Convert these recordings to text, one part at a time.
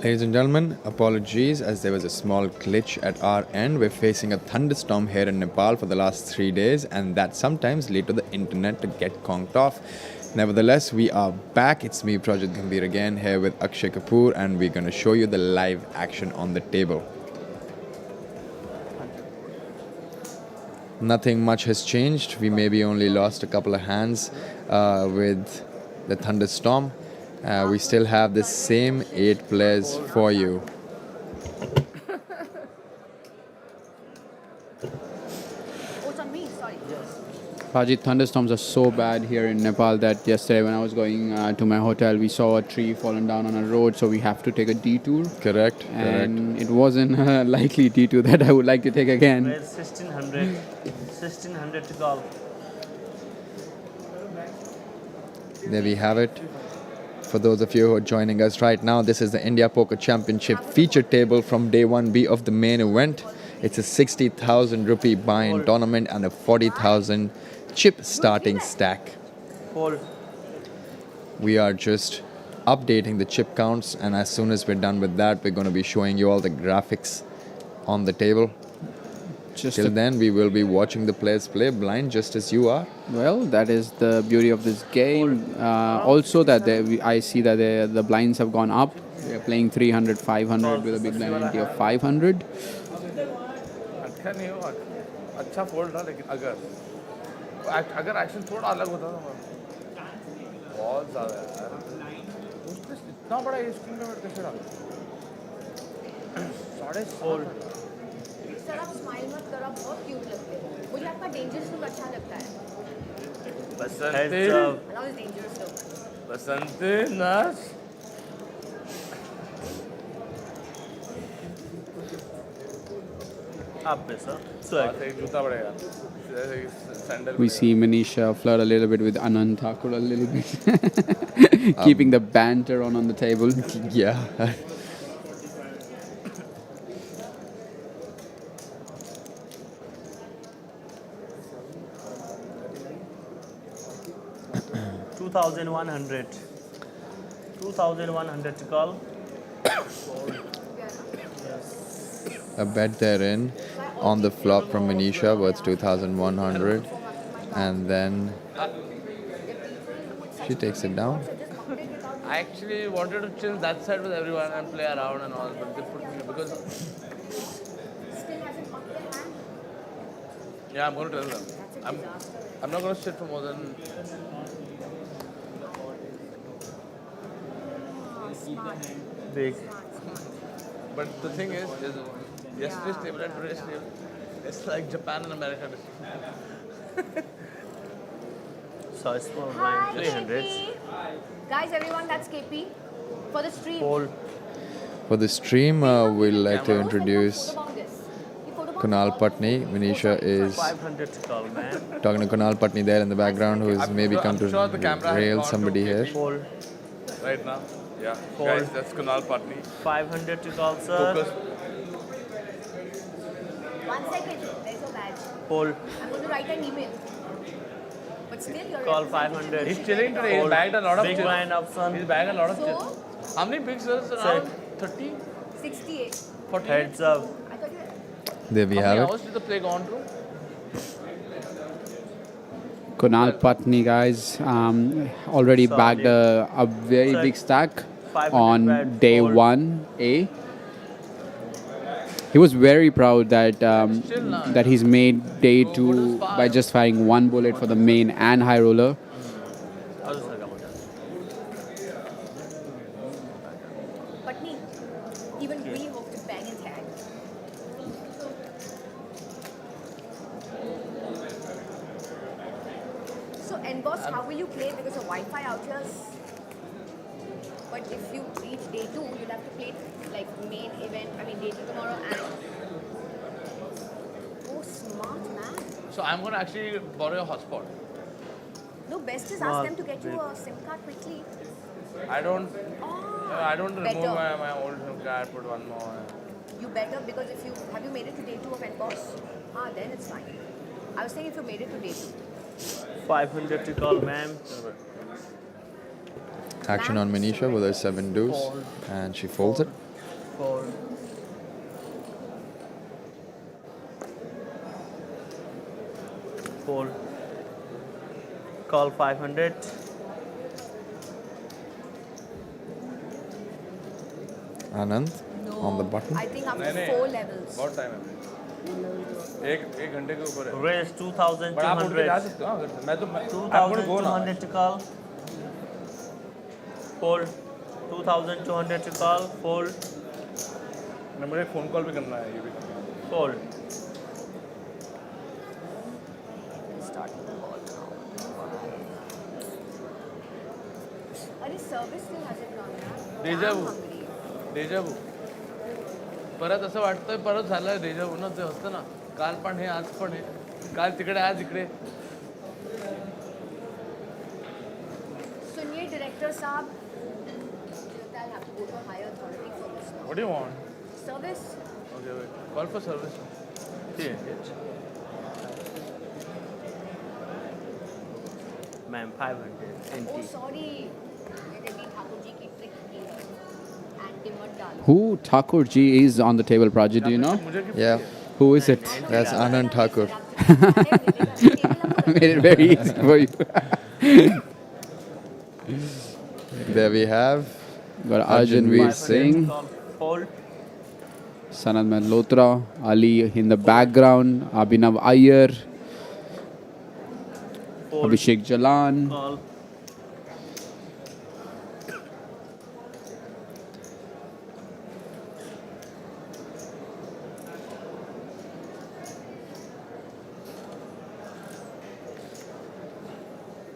Ladies and gentlemen, apologies as there was a small glitch at our end. We're facing a thunderstorm here in Nepal for the last 3 days, and that sometimes lead to the internet to get conked off. Nevertheless, we are back. It's me, Project Gambhir, again here with Akshay Kapoor, and we're going to show you the live action on the table. Nothing much has changed. We maybe only lost a couple of hands with the thunderstorm. We still have the same 8 players for you. Rajit, thunderstorms are so bad here in Nepal that yesterday when I was going to my hotel, we saw a tree fallen down on a road, so we have to take a detour. Correct. And it wasn't a likely detour that I would like to take again. Where's 1600 to call. There we have it. For those of you who are joining us right now, this is the India Poker Championship feature table from day 1B of the main event. It's a 60,000 rupee buy-in tournament and a 40,000 chip starting stack. Fold. We are just updating the chip counts, and as soon as we're done with that, we're going to be showing you all the graphics on the table. Till then, we will be watching the players play blind just as you are. Well, that is the beauty of this game. Also, that I see that the blinds have gone up. They're playing 300, 500 with a big blind entry of 500. अच्छा नहीं हो अच्छा fold रहा लेकिन अगर action थोड़ा अलग होता ना बहुत ज़्यादा यार उसने इतना बड़ा स्क्रीन पे कैसे डाला 4.5 सर आप स्माइल मत करो आप बहुत क्यूट लगते हो मुझे आपका डेंजरस लुक अच्छा लगता है Basanti dangerous look Basanti nurse We see Minisha flirt a little bit with Anand Thakur a little bit. Keeping the banter on the table. Yeah. $2,100 to call. A bet therein on the flop from Minisha worth 2,100, and then she takes it down. I actually wanted to chill that side with everyone and play around and all, but they put me because yeah, I'm going to tell them. I'm not going to sit for more than Big. but the thing is yesterday's table and today's table, it's like Japan and America. So small Hi, blind 300s. KP. Guys, everyone, that's KP for the stream. Fold. For the stream, we'd like to introduce Kunal Patni. Minisha is 500 to call, man. talking to Kunal Patni there in the background, who has maybe come to sure the camera has rail gone somebody to here. Fold. Right now, yeah. Fold. Guys, that's Kunal Patni. 500 to call, sir. Focus. 1 second, there's a badge. Fold. I'm going to write an email. But still, you're Call 500. He's chilling today. He's Fold. bagged a lot of Big chips. blind He's option. bagged a lot of So? chips. How many big sales around? 30? 68. 40? Heads up. I thought you were... There we How have many it. hours did the play go on through? Kunal Patni, guys, already bagged a very big stack 500 on bad day fold. 1A. He was very proud that that he's made day 2 by just firing 1 bullet for the main and high roller. Patni, even we hope to bang his hand. So, Boss, how will you play? Because of Wi-Fi out here. But if you reach day 2, you'll have to play like main event. I mean, day 2 tomorrow and. Oh, smart man. So I'm going to actually borrow your hotspot. No, best is ask them to get you a SIM card quickly. I don't remove better. my old SIM card, put one more. You better, because if you have you made it to day 2 of NBOS? Then it's fine. I was saying if you made it to day 2. 500 to call, ma'am. Action on Minisha with her 7 deuce, and she folds it. Fold. Fold. Call 500. Anand on the button. I think after नहीं, नहीं। 4 levels. बहुत time है अभी। एक घंटे के ऊपर है। Raise बट आप उठ के जा 2200. सकते हो अगर से। मैं तो I'm going to go now. 2200 to call. Fold. 2200 to call. Fold. मैं मुझे फोन कॉल भी करना है ये भी करना है। Fold. Starting the ball now. अरे service still hasn't gone now. Deja I'm vu. hungry. Deja vu परत असं वाटतंय परत झालं डेजावू ना ते असतं ना काल पण हे आज पण हे काल तिकडे आज इकडे सुनिए director साहब. I'll have to go to a higher authority for this now. What do you want Service. Okay wait call for service 300. Ma'am, 500. Oh NT. sorry. मैंने भी ठाकुर जी की trick की है. Anti मत डालो. Who Thakur ji is on the table, Praji? Do you know? मुझे की Yeah, Who is it? that's Anand Thakur. I made it very easy for you. There we have Got Arjun Veer 500 Singh, to call. Fold. Sanat Malhotra, Ali in the background, Abhinav Iyer, Fold. Abhishek Jalan. Call.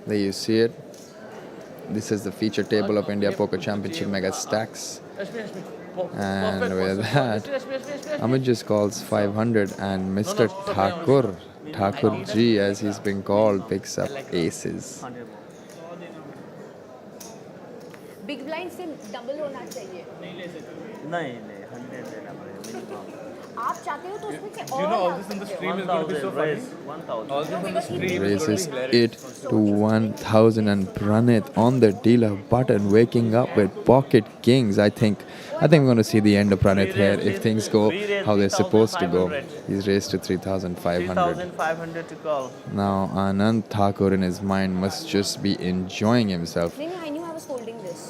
There you see it. This is the feature table of India Poker Championship Megastacks. And with that, Amit just calls 500 and Mr. Thakur, Thakur Ji as he's been called, picks up aces. 100 more. Big blind से double होना चाहिए. नहीं 100 देना पड़ेगा minimum. आप चाहते हो तो उसमें से You know और all this in the stream is going to be so 1000. funny. Raise 1000. All this in the stream is going to Raises be hilarious. it to 1000 and Pranit on the dealer button, waking up with pocket kings. I think we're going to see the end of Pranit here if things go how they're supposed to go. He's raised to 3500. 3500 to call. Now Anand Thakur in his mind must just be enjoying himself. नहीं I knew I was holding this.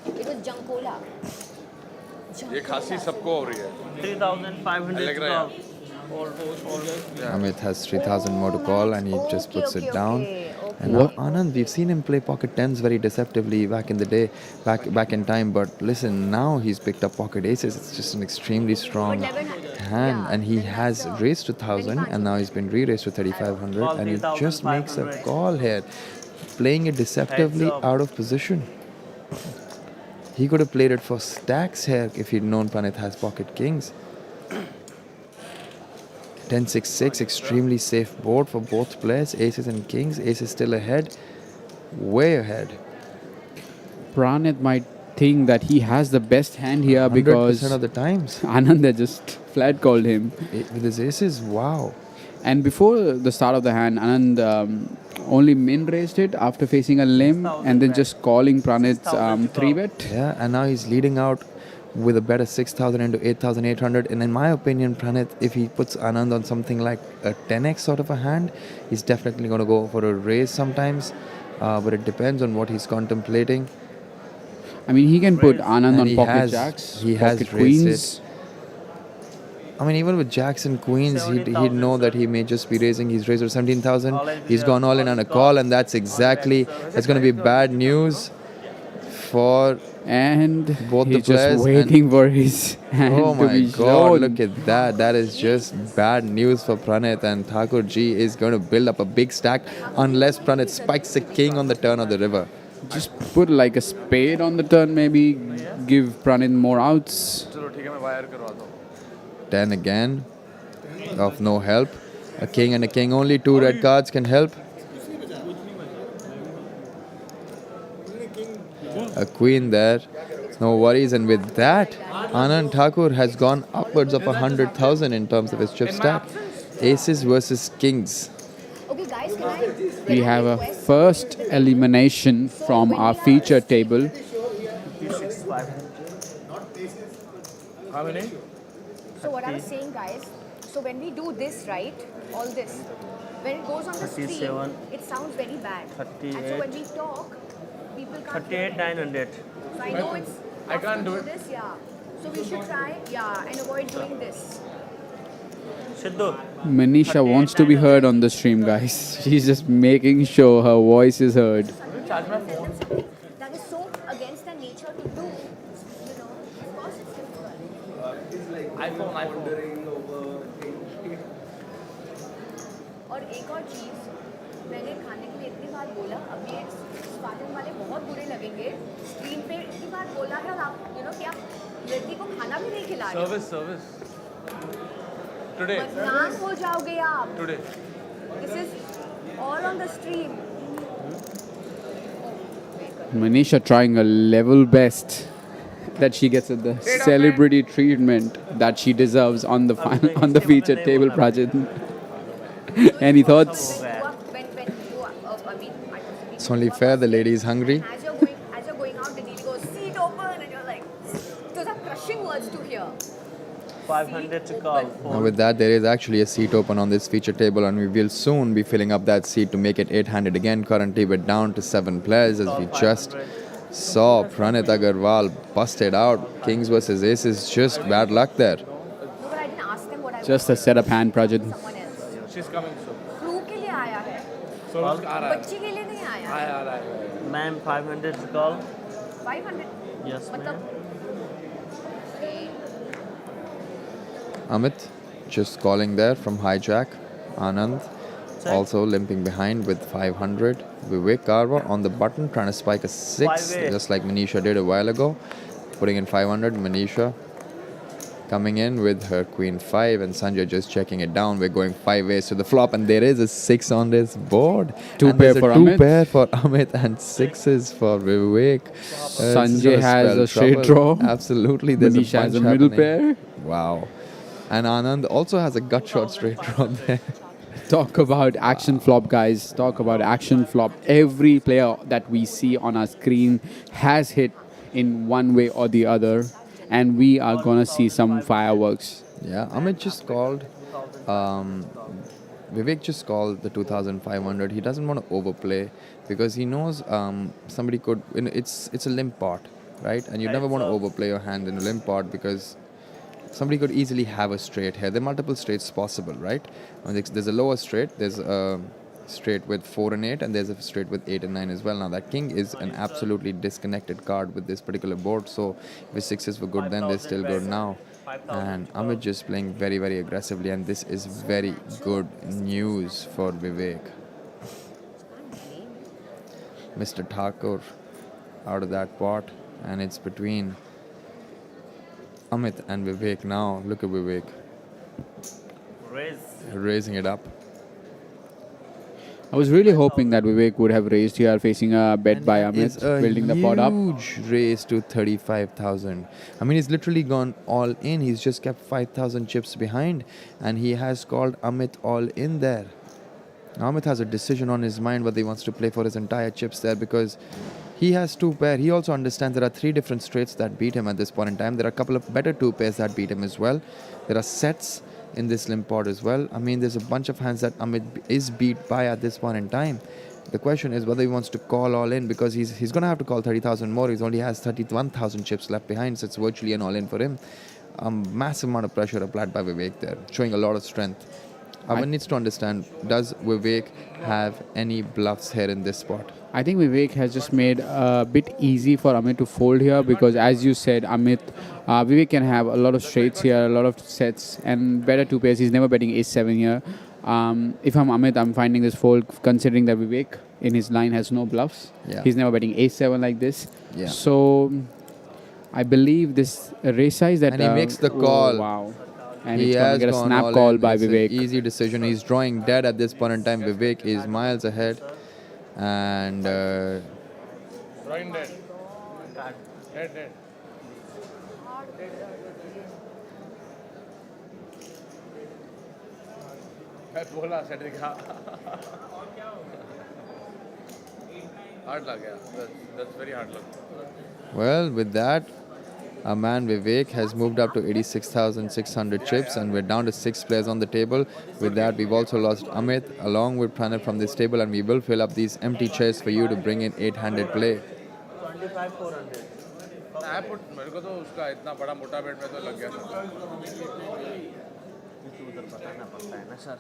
It was Junkola. ये खांसी सबको हो रही है 3500 लग to रहा है call. Hold. Amit has 3000 more to call and he just puts it down. Okay. And now Anand, we've seen him play pocket tens very deceptively back in the day, back in time. But listen, now he's picked up pocket aces. It's just an extremely strong But 1100, hand, yeah, and he then has that's raised to 1000, and now he's been re-raised to 3500, Call and he just makes a 3500. call here, playing it deceptively Heads up. out of position. He could have played it for stacks here if he'd known Pranit has pocket kings. 10-6-6, extremely safe board for both players. Aces and kings. Aces still ahead, way ahead. Pranit might think that he has the best hand here 100% because of the times Anand had just flat called him. with his aces. Wow. And before the start of the hand, Anand only min raised it after facing a limb and then just calling Pranit's 3-bet. Yeah, and now he's leading out with a bet of 6,000 into 8,800. And in my opinion, Pranit, if he puts Anand on something like a 10x sort of a hand, he's definitely going to go for a raise sometimes. But it depends on what he's contemplating. I mean, he can put Anand And on he pocket has- jacks, he has pocket raised queens. I mean, even with jacks and queens, he'd 70,000, know that sir. he may just be raising. He's raised to 17,000. All in He's here, gone all in all on a in call, call. and that's exactly, it's going to be bad news for And Both the he's players just waiting for his hand Oh to my be god, shown. look at that. That is just bad news for Pranit, and Thakur Ji is going to build up a big stack unless Pranit spikes a king on the turn of the river. Just put like a spade on the turn, maybe give Pranit more outs. चलो ठीक है मैं wire करवाता हूँ 10 again, of no help. A king and a king only, 2 red cards can help. A queen there, no worries. And with that, Anand Thakur has gone upwards of 100,000 in terms of his chip stack. Aces versus kings. Okay, guys, can I? We have a first elimination from our feature table. 56,500. How many? So what I was saying, guys, so when we do this, right, all this, when it goes on the screen, 37, it sounds very bad. And so when we talk, people can't hear 38, it. 900. So I know it's I tough can't to do it. this, yeah. So we should try, yeah, and avoid doing this. Siddhu, Manisha wants to be heard on the stream, guys. She's just making sure her voice is heard. Charge my phone. Something that is so against their nature to do, you know, of course it's difficult. iPhone. और एक और चीज़ मैंने खाने के लिए इतनी बार बोला अब ये स्पार्टन वाले बहुत बुरे लगेंगे स्क्रीन पे इतनी बार बोला है और आप यू नो कि आप लड़की को खाना भी नहीं खिला रहे Service. Today. बदनाम हो जाओगे आप Today. This is all on the stream Manisha trying her level best that she gets the celebrity treatment that she deserves on the on the featured table, Prajit. Any thoughts? when you I mean I was It's only fair the lady is hungry. as you're going out the deal goes seat open and you're like those are crushing words to hear 500 to call. Now with that, there is actually a seat open on this feature table, and we will soon be filling up that seat to make it 800 again. Currently, we're down to 7 players as we just saw Pranit Aggarwal busted out. Kings versus Aces, just bad luck there. no but I didn't ask them what I Just a want. setup hand, Prajit. someone else She's coming soon. Crew के लिए आया है So आ रहा है. बच्ची के लिए नहीं आया आ रहा है. Ma'am, 500 to call. 500 Yes, मतलब Amit just calling there from hijack. Anand also limping behind with 500. Vivek Karwa on the button trying to spike a 6, 5-way. just like Manisha did a while ago. Putting in 500. Manisha coming in with her queen 5 and Sanjay just checking it down. We're going 5 ways to the flop and there is a 6 on this board. Two And pair there's for a 2 Amit. pair for Amit and 6s for Vivek. Sanjay has a straight draw. Absolutely. There's Manisha a has a bunch middle happening. pair. Wow. And Anand also has a gut shot straight draw there. Talk about action flop, guys. Talk about action flop. Every player that we see on our screen has hit in one way or the other. And we are going to see some fireworks. Yeah, Amit just called. Vivek just called the 2500. He doesn't want to overplay because he knows somebody could. It's a limp pot, right? And you never want to overplay your hand in a limp pot because somebody could easily have a straight here. There are multiple straights possible, right? There's a lower straight. There's a straight with 4 and 8, and there's a straight with 8 and 9 as well. Now that king is an absolutely disconnected card with this particular board. So if his 6s were good then, they're still good now. And Amit just playing very, very aggressively, and this is very good news for Vivek. Mr. Thakur out of that pot, and it's between Amit and Vivek now. Look at Vivek Raise. raising it up. I was really hoping that Vivek would have raised here facing a bet by Amit, It's a building the pot up. huge raise to 35,000. I mean, he's literally gone all in. He's just kept 5,000 chips behind, and he has called Amit all in there. Now, Amit has a decision on his mind whether he wants to play for his entire chips there because he has 2 pair. He also understands there are 3 different straights that beat him at this point in time. There are a couple of better 2 pairs that beat him as well. There are sets in this limp pot as well. I mean, there's a bunch of hands that Amit is beat by at this point in time. The question is whether he wants to call all in because he's going to have to call 30,000 more. He only has 31,000 chips left behind, so it's virtually an all in for him. Massive amount of pressure applied by Vivek there, showing a lot of strength. Amit needs to understand, does Vivek have any bluffs here in this spot? I think Vivek has just made a bit easy for Amit to fold here because, as you said, Vivek can have a lot of straights here, a lot of sets, and better 2 pairs. He's never betting ace-7 here. If I'm Amit, I'm finding this fold considering that Vivek in his line has no bluffs. Yeah. He's never betting ace-7 like this. Yeah. So I believe this raise size that... And he makes the call. Oh, wow. And He it's going has to get a gone snap all call in. by It's an Vivek. easy decision. He's drawing dead at this point in time. Vivek is miles ahead. And Drawing dead. Dead. मैं बोला setting hard luck, yeah. That's very hard luck. well, with that, Our man Vivek has moved up to 86,600 chips, and we're down to 6 players on the table. With that, we've also lost Amit along with Pranit from this table, and we will fill up these empty chairs for you to bring in 800 play. 25 400. I put मेरे को तो उसका इतना बड़ा मोटा बेट में तो लग गया था. उधर बताना पड़ता है ना sir.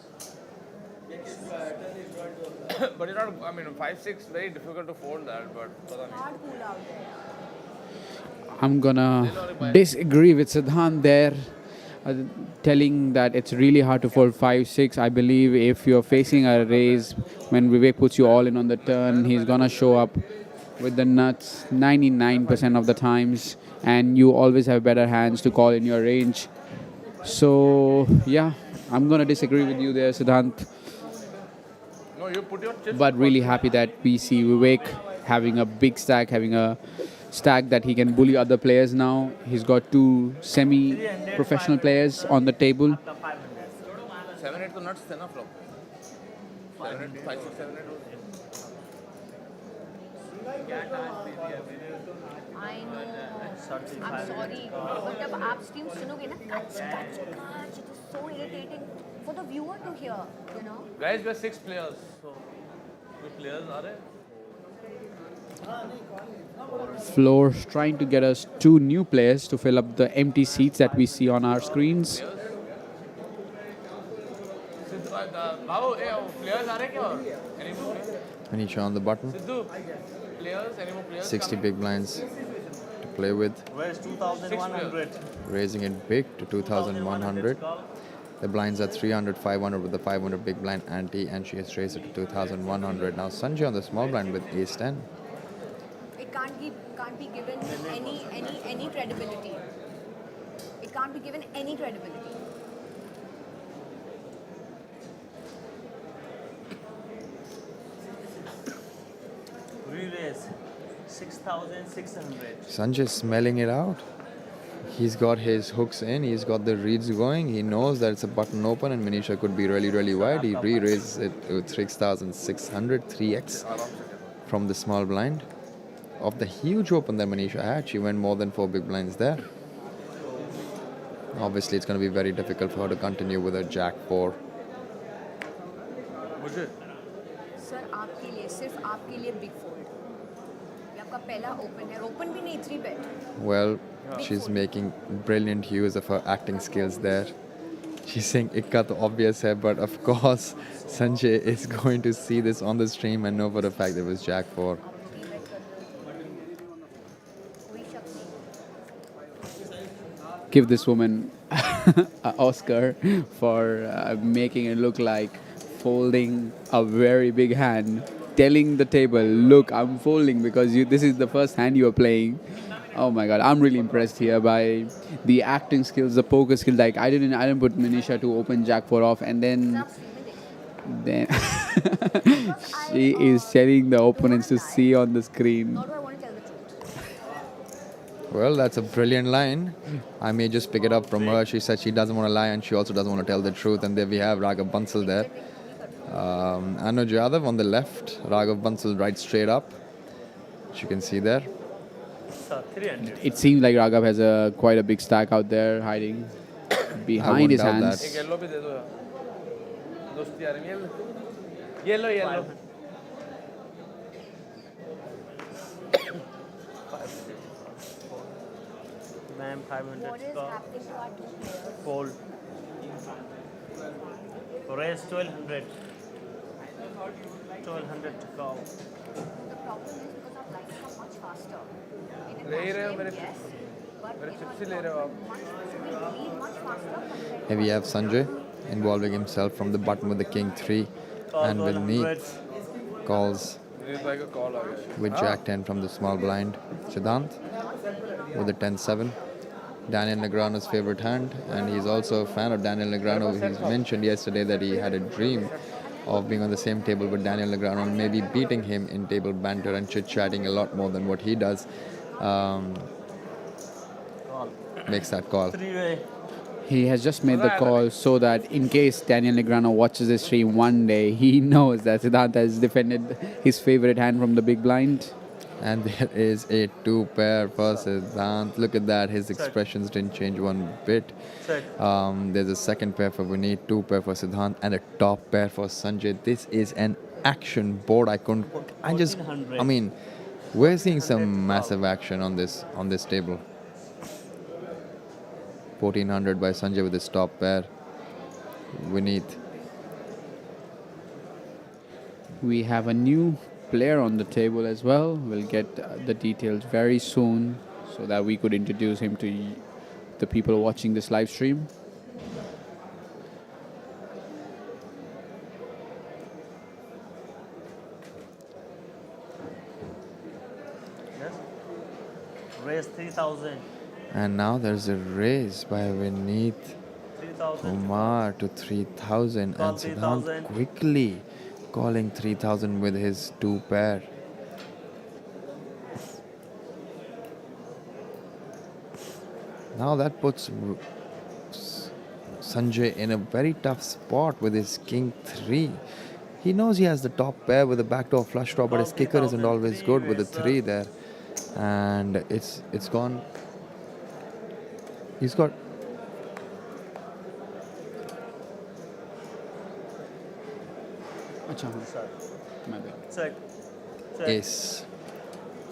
But you're not. I mean, 5-6 very difficult to fold that. But पता नहीं. Hard cool out there. I'm gonna disagree with Siddhant there, telling that it's really hard to fold 5-6. I believe if you're facing a raise, when Vivek puts you all in on the turn, he's gonna show up with the nuts 99% of the times, and you always have better hands to call in your range. So yeah, I'm gonna disagree with you there, Siddhant. No, you put your chips. But really happy that we see Vivek having a big stack, having a stack that he can bully other players now. He's got two semi-professional players on the table. 7-8 तो nuts थे ना flop. 7-8, 5-6, 7-8. I know. I'm sorry. But जब आप stream सुनोगे ना, catch, catch, catch. It is so irritating for the viewer to hear. You know. Guys, we're 6 players. So, the players are there. Floor trying to get us two new players to fill up the empty seats that we see on our screens. Babu, players are there क्या? Any more? Manisha on the button. Siddhu, players, any more players? 60 big blinds to play with. Where's 2100? Raising it big to 2,100. The blinds are 300, 500 with the 500 big blind ante, and she has raised it to 2,100. Now Sanjay on the small blind with ace 10. It can't be given any credibility. It can't be given any credibility. Re-raise 6,600. Sanjay smelling it out. He's got his hooks in, he's got the reads going, he knows that it's a button open and Minisha could be really, really wide. He re-raises it to 6,600, 3x from the small blind. Of the huge open that Minisha had, she went more than 4 big blinds there. Obviously, it's going to be very difficult for her to continue with her jack 4. मुझे sir आपके लिए सिर्फ आपके लिए big fold. ये आपका पहला open है. ओपन भी नहीं 3 bet. Well, she's making brilliant use of her acting skills there. She's saying ikka to obvious hai, but of course Sanjay is going to see this on the stream and know for a fact it was jack 4. कोई शक नहीं. Give this woman an Oscar for making it look like folding a very big hand, telling the table, look, I'm folding because this is the first hand you are playing. Oh my God, I'm really impressed here by the acting skills, the poker skills. Like I didn't put Minisha to open jack 4 off, and then she is telling the opponents to see on the screen. Nor do I want to tell the truth. Well, that's a brilliant line. I may just pick it up from her. She said she doesn't want to lie and she also doesn't want to tell the truth. And there we have Raghav Bansal there. Anuj Yadav on the left, Raghav Bansal right straight up. As you can see there. Sir, 300. It seems like Raghav has quite a big stack out there hiding behind his doubt hands. that. एक yellow भी दे दो यार. दोस्ती यार yellow yellow. Ma'am, 500 What is call. happening to our two players? Fold. Raise 1200. 1200 to call. The problem is because our blinds are much faster. In a ले ही cash रहे हो game, मेरे yes, but मेरे in चिप्स our ही ले रहे हो आप. we lead much faster compared Here we have Sanjay involving himself from the button with the king 3. And Vineet calls Vineet भाई का कॉल आ गया. with jack 10 from the small blind. Siddhant with the 10-7. Daniel Negreanu's favorite hand, and he's also a fan of Daniel Negreanu. He's mentioned yesterday that he had a dream of being on the same table with Daniel Negreanu and maybe beating him in table banter and chit-chatting a lot more than what he does. Makes that call. Three-way. He has just made the call so that in case Daniel Negreanu watches the stream one day, he knows that Siddhant has defended his favorite hand from the big blind. And there is a 2 pair for Siddhant. Look at that. His expressions didn't change one bit. Check. There's a second pair for Vineet, 2 pair for Siddhant, and a top pair for Sanjay. This is an action board. I mean, we're seeing some massive action on this table. 1400 by Sanjay with his top pair. Vineet. We have a new player on the table as well. We'll get the details very soon so that we could introduce him to the people watching this live stream. Yes. Raise 3000. And now there's a raise by Vineet 3000. Kumar to 3000. Call And Siddhant 3000. quickly calling 3000 with his 2 pair. Now that puts Sanjay in a very tough spot with his king 3. He knows he has the top pair with a backdoor flush draw, but his kicker isn't always good with the 3 there. And it's gone. He's got My bad. Check. Check. ace.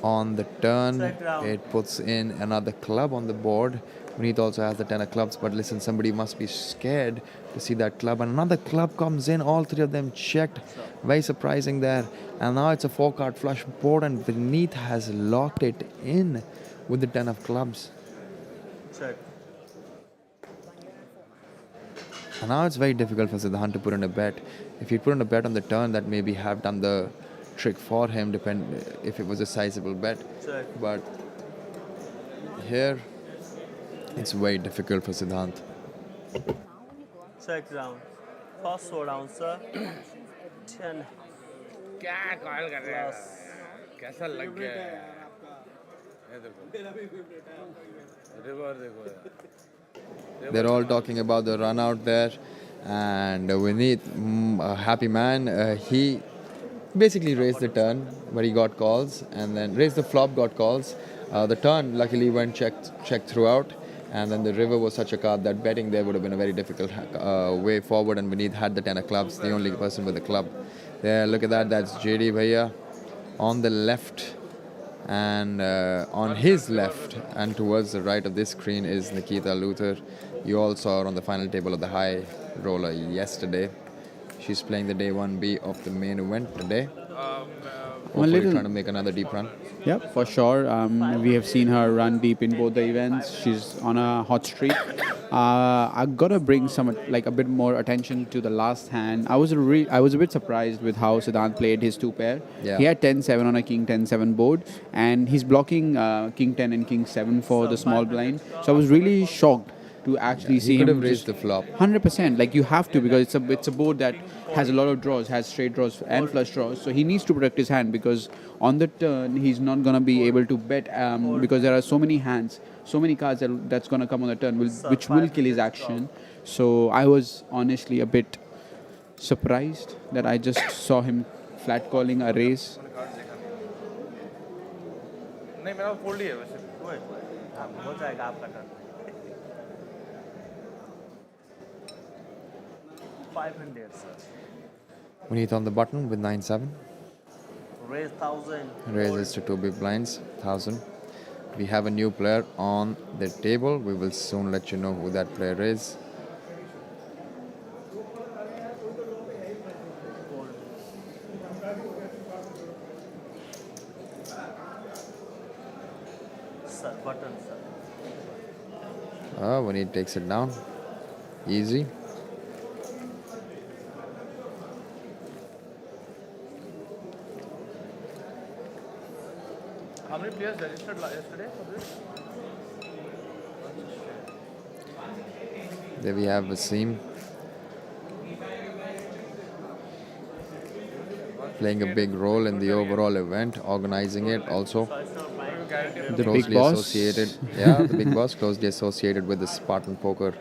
On the turn, Check round. it puts in another club on the board. Vineet also has the 10 of clubs, but listen, somebody must be scared to see that club. And another club comes in, all 3 of them checked. Very surprising there. And now it's a 4-card flush board, and Vineet has locked it in with the 10 of clubs. Check. And now it's very difficult for Siddhant to put in a bet. If he put in a bet on the turn, that maybe have done the trick for him, if it was a sizable bet. Check. But here, it's very difficult for Siddhant. Check round. First showdown, sir. 10. क्या call कर रहे हैं कैसा लग गया है ये देखो रिवर देखो यार They're all talking about the run out there. And Vineet, a happy man, he basically raised the turn, but he got calls. And then raised the flop, got calls. The turn luckily went checked throughout. And then the river was such a card that betting there would have been a very difficult way forward. And Vineet had the 10 of clubs, the only person with the club. There, look at that. That's JD Bhaiya on the left. And on his left and towards the right of this screen is Nikita Luther. You all saw her on the final table of the high roller yesterday. She's playing the day 1B of the main event today. Hopefully trying to make another deep run. Yeah, for sure. We have seen her run deep in both the events. She's on a hot streak. I gotta bring a bit more attention to the last hand. I was a bit surprised with how Siddhant played his 2 pair. Yeah. He had 10-7 on a King 10-7 board, and he's blocking King 10 and King 7 for the small blind. So I was really shocked to actually see He could him have raised just the flop. 100%. Like you have to, because it's a board that has a lot of draws, has straight draws and flush draws. So he needs to protect his hand, because on the turn he's not gonna be able to bet because there are so many hands, so many cards that's gonna come on the turn which will kill his action. So I was honestly a bit surprised that I just saw him flat calling a raise. नहीं मेरा fold ही है वैसे हो जाएगा आपका turn 500, sir. Vineet on the button with 9-7. Raise 1000. Raises to 2 big blinds, 1000. We have a new player on the table. We will soon let you know who that player is. Sir, button, sir. Vineet takes it down. Easy. How many players registered yesterday for this? There we have Wasim playing a big role in the overall event, organizing it also. The big boss. Associated, yeah, the big boss, closely associated with the Spartan Poker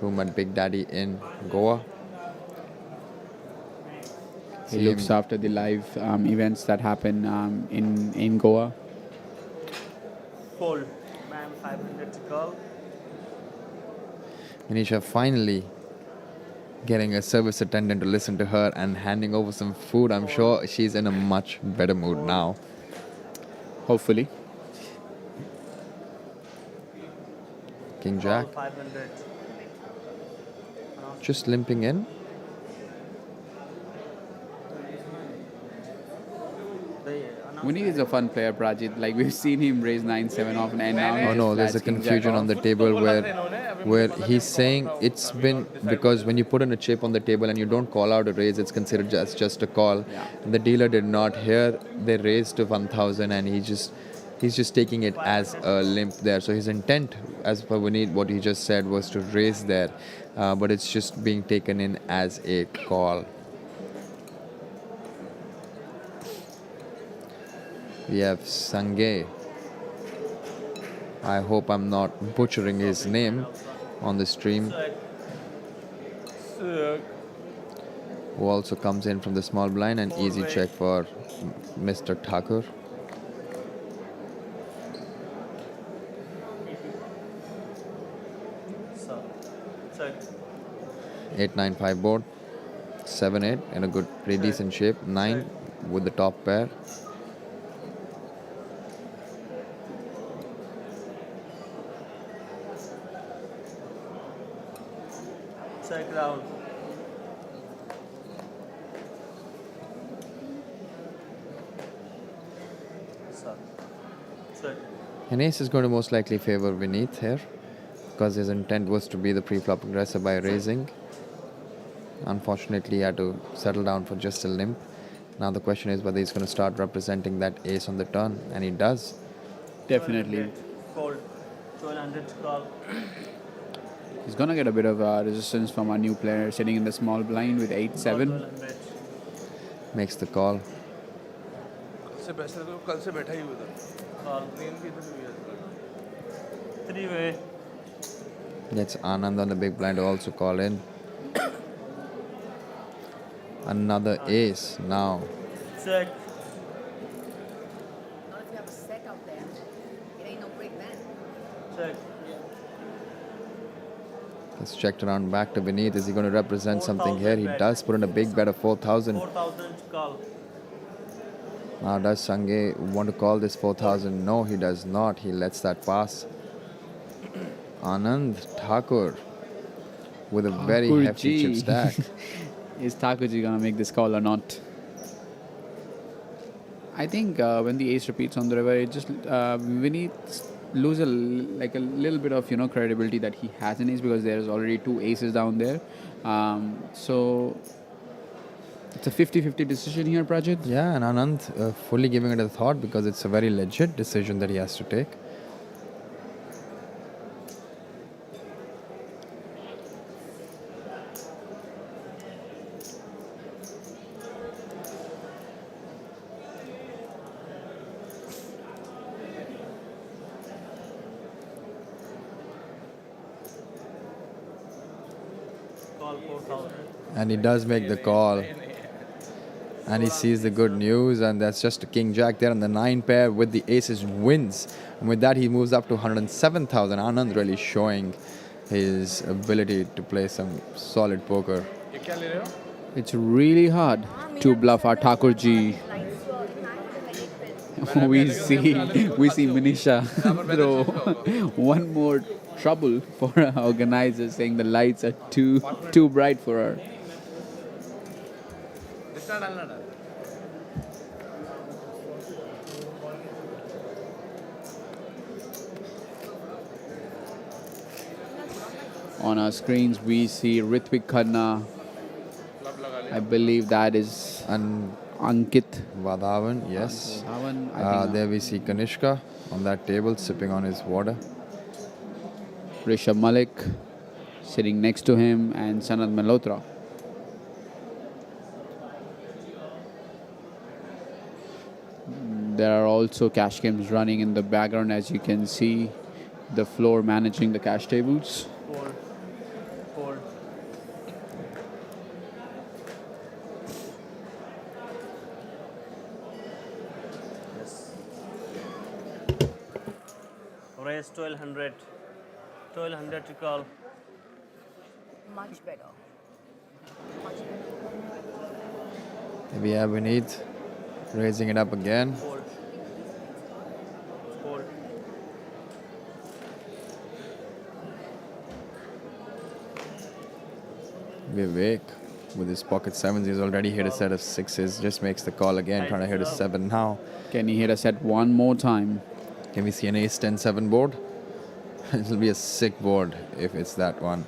room at Big Daddy in Goa. He looks after the live events that happen in Goa. Fold. Ma'am, 500 to call. Minisha finally getting a service attendant to listen to her and handing over some food. I'm sure she's in a much better mood now. Hopefully. King Jack Call 500. just limping in. Vineet is a fun player, Prajit. Like we've seen him raise 9-7 often, and now he Oh just no, there's a flats King Jack confusion off. on the table where he's saying it's been because when you put in a chip on the table and you don't call out a raise, it's considered just a call. Yeah. And the dealer did not hear. They raised to 1,000 and he's just taking it as a limp there. So his intent, as per Vineet, what he just said was to raise there, but it's just being taken in as a call. We have Sanjay. I hope I'm not butchering his name on the stream. Who also comes in from the small blind, and easy check for Mr. Thakur. So, check. 8-9-5 board. 7-8 in a good, pretty decent shape. 9 with the top pair. Check round. So, check. And ace is going to most likely favor Vineet here, because his intent was to be the pre-flop aggressor by raising. Unfortunately, he had to settle down for just a limp. Now the question is whether he's going to start representing that ace on the turn, and he does. Definitely. Fold. 1200 to call. He's gonna get a bit of resistance from our new player sitting in the small blind with 8-7. 1200. Makes the call. से पैसे तो कल से बैठा ही उधर Call. नींद भी इधर भी है 3-way. Gets Anand on the big blind to also call in. Another ace now. Check. Not if you have a set out there. It ain't no break then. Check. It's checked around back to Vineet. Is he going to represent something here? He 4,000 does put in a big bet of 4,000. 4000 to call. Now does Sanjay want to call this 4,000? No, he does not. He lets that pass. Anand Thakur with a very hefty chip Thakurji. stack. Is Thakurji gonna make this call or not? I think when the ace repeats on the river, it just Vineet lose a little bit of credibility that he has an ace, because there's already 2 aces down there. So it's a 50-50 decision here, Prajit. Yeah, and Anand fully giving it a thought, because it's a very legit decision that he has to take. Call 4000. And he does make the call. And he sees the good news, and that's just a king jack there, and the 9 pair with the aces wins. And with that, he moves up to 107,000. Anand really showing his ability to play some solid poker. ये क्या ले रहे हो It's really hard to bluff our Thakurji. we see Minisha throw one more trouble for our organizers, saying the lights are too bright for her. जितना डालना डाल On our screens, we see Ritvik Khanna. I believe that is And Ankit Vadhavan, yes. Dhawan. I think, There we see Kanishka on that table sipping on his water. Rishabh Malik sitting next to him, and Sanat Malhotra. There are also cash games running in the background, as you can see. The floor managing the cash tables. Fold. Fold. Yes. Raise 1200. 1200 to call. Much better. Much better. We have Vineet raising it up again. Fold. Fold. Vivek with his pocket sevens, he's already hit a set of sixes. Just makes the call again, trying to hit a seven now. Can he hit a set one more time? Can we see an ace 10-7 board? It'll be a sick board if it's that one.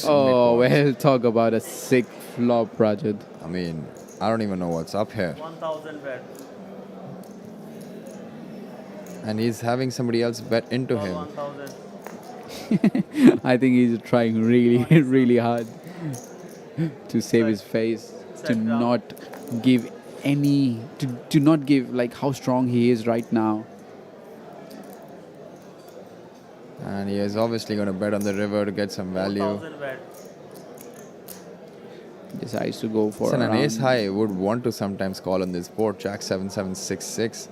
Oh, well, talk about a sick flop, Rajat. I mean, I don't even know what's up here. 1000 bet. And he's having somebody else bet into Call him. 1000. I think he's trying really, really hard to save his face, to Set down. not give any, to not give like how strong he is right now. And he is obviously going to bet on the river to get some value. 4000 bet. Decides to go for Listen, an around- ace high would want to sometimes call on this board. Jack 7-7-6-6.